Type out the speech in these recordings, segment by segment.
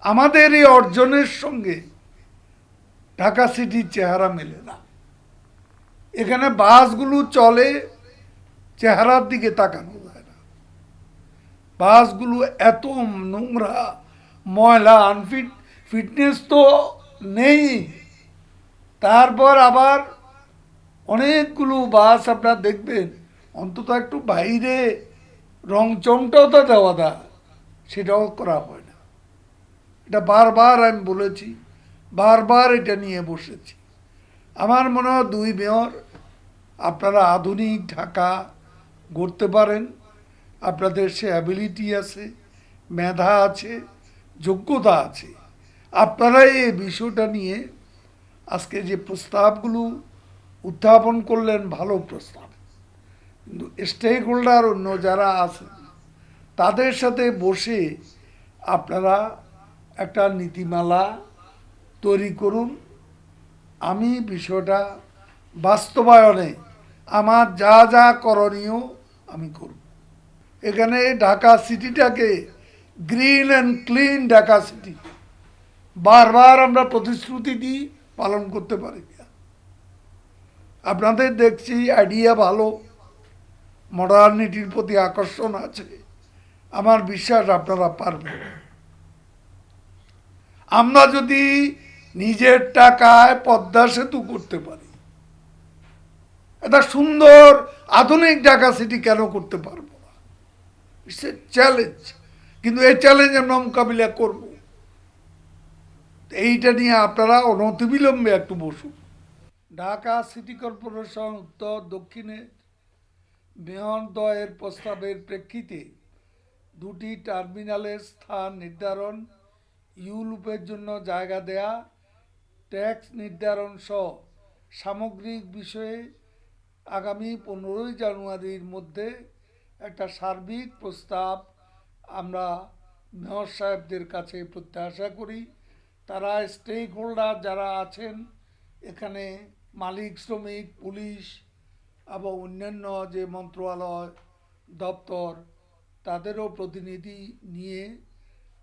আমাদের এই অর্জনের সঙ্গে ঢাকা সিটির চেহারা মেলে না। এখানে বাসগুলো চলে, চেহারার দিকে তাকানো যায় না। বাসগুলো এত নোংরা, ময়লা, ফিটনেস তো নেই। তারপর আবার অনেকগুলো বাস আপনারা দেখবেন অন্তত একটু বাইরে রং চমটাও তো দেওয়া দা, সেটাও করা হয় না। এটা বারবার আমি বলেছি, বারবার এটা নিয়ে বসেছি। আমার মনে হয় দুই মেয়র আপনারা আধুনিক ঢাকা গড়তে পারেন। আপনাদের সে অ্যাবিলিটি আছে, মেধা আছে, যোগ্যতা আছে। আপনারা এই বিষয়টা নিয়ে আজকে যে প্রস্তাবগুলো উত্থাপন করলেন, ভালো প্রস্তাব। কিন্তু স্টেক হোল্ডার অন্য যারা আছেন তাদের সাথে বসে আপনারা একটা নীতিমালা তৈরি করুন। আমি বিষয়টা বাস্তবায়নে আমার যা যা করণীয় আমি করব। এখানে ঢাকা সিটিটাকে green and clean Dhaka city বারবার আমরা প্রতিশ্রুতি দিই, পালন করতে পারি না। আপনাদের দেখছি আইডিয়া ভালো, মডার্নিটির প্রতি আকর্ষণ আছে। আমার বিশ্বাস আপনারা পারবেন। আমরা যদি নিজের টাকায় পদ্মা সেতু করতে পারি, একটা সুন্দর আধুনিক ঢাকা সিটি কেন করতে পারবো না? It's a challenge. কিন্তু এই চ্যালেঞ্জ আমরা মোকাবিলা করব। এইটা নিয়ে আপনারা অনতিবিলম্বে একটু বসুন। ঢাকা সিটি কর্পোরেশন উত্তর দক্ষিণে মেয়রদ্বয়ের প্রস্তাবের প্রেক্ষিতে দুটি টার্মিনালের স্থান নির্ধারণ, ইউলুপের জন্য জায়গা দেয়া, ট্যাক্স নির্ধারণ সহ সামগ্রিক বিষয়ে আগামী 15 জানুয়ারির মধ্যে একটা সার্বিক প্রস্তাব আমরা মেয়র সাহেবদের কাছে প্রত্যাশা করি। তারা স্টেক হোল্ডার যারা আছেন এখানে, মালিক, শ্রমিক, পুলিশ এবং অন্যান্য যে মন্ত্রণালয়, দপ্তর, তাদেরও প্রতিনিধি নিয়ে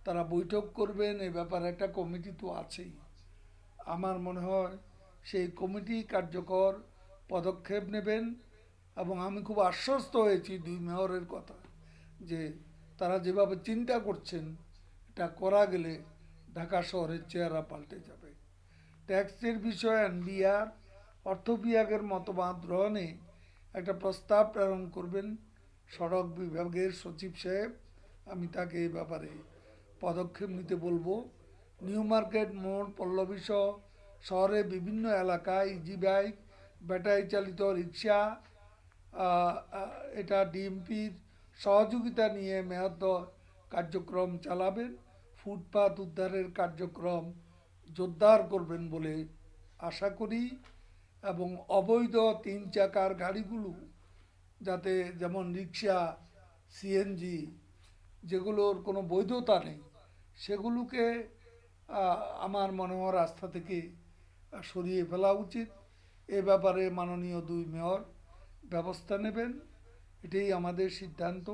তারা বৈঠক করবেন। এ ব্যাপারে একটা কমিটি তো আছেই। আমার মনে হয় সেই কমিটি কার্যকর পদক্ষেপ নেবেন। এবং আমি খুব আশ্বস্ত হয়েছি দুই মেয়রের কথা, যে তারা যেভাবে চিন্তা করছেন এটা করা গেলে ঢাকা শহরের চেহারা পাল্টে যাবে। ট্যাক্সের বিষয়ে এনবিআর অর্থ বিভাগের মতামত গ্রহণে একটা প্রস্তাব প্রেরণ করবেন সড়ক বিভাগের সচিব সাহেব। আমি তাকে এই ব্যাপারে পদক্ষেপ নিতে বলবো। নিউ মার্কেট মোড়, পল্লবী সহ শহরের বিভিন্ন এলাকায় ইজি বাইক, ব্যাটারি চালিত রিক্সা, এটা ডিএমপির সহযোগিতা নিয়ে মেয়রদ্বয় কার্যক্রম চালাবেন। ফুটপাত উদ্ধারের কার্যক্রম জোরদার করবেন বলে আশা করি। এবং অবৈধ 3 চাকার গাড়িগুলো যাতে, যেমন রিক্সা, সিএনজি, যেগুলোর কোনো বৈধতা নেই, সেগুলোকে আমার মনে হয় রাস্তা থেকে সরিয়ে ফেলা উচিত। এ ব্যাপারে মাননীয় দুই মেয়র ব্যবস্থা নেবেন, এটাই আমাদের সিদ্ধান্ত।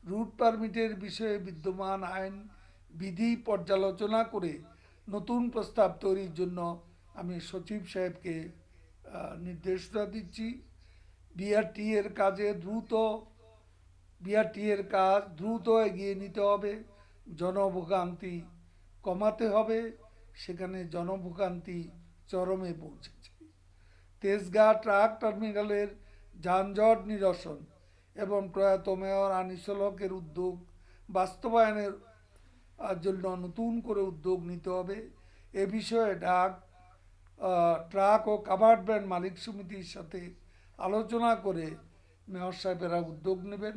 রুট পারমিটের বিষয়ে বিদ্যমান আইন বিধি পর্যালোচনা করে নতুন প্রস্তাব তৈরির জন্য আমি সচিব সাহেবকে নির্দেশনা দিচ্ছি। বিআরটি এর কাজ দ্রুত এগিয়ে নিতে হবে, জনভোগান্তি কমাতে হবে। সেখানে জনভোগান্তি চরমে পৌঁছেছে। তেজগাঁ ট্রাক টার্মিনালের যানজট নিরসন এবং প্রয়াত মেয়র আনিসুল হকের উদ্যোগ বাস্তবায়নের জন্য নতুন করে উদ্যোগ নিতে হবে। এ বিষয়ে ট্রাক ও কাভার্ড ভ্যান মালিক সমিতির সাথে আলোচনা করে মেয়র সাহেবেরা উদ্যোগ নেবেন,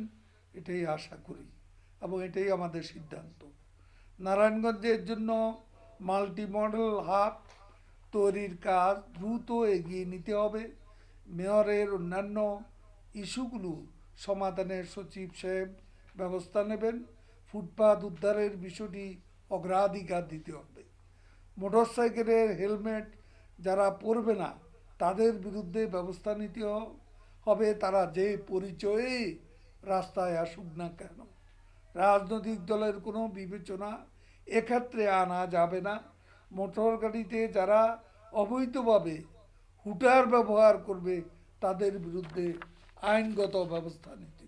এটাই আশা করি এবং এটাই আমাদের সিদ্ধান্ত। নারায়ণগঞ্জের জন্য মাল্টি মডেল হাব তৈরির কাজ দ্রুত এগিয়ে নিতে হবে। মেয়রের অন্যান্য ইস্যুগুলো সমাধানের সচিব সাহেব ব্যবস্থা নেবেন। ফুটপাত উদ্ধারের বিষয়টি অগ্রাধিকার দিতে হবে। মোটরসাইকেলের হেলমেট যারা পরবে না তাদের বিরুদ্ধে ব্যবস্থা নিতে হবে, তারা যে পরিচয়ে রাস্তায় আসুক না কেন। রাজনৈতিক দলের কোনো বিবেচনা এক্ষেত্রে আনা যাবে না। মোটর গাড়িতে যারা অবৈধভাবে হুটার ব্যবহার করবে তাদের বিরুদ্ধে আইনগত ব্যবস্থা নিতে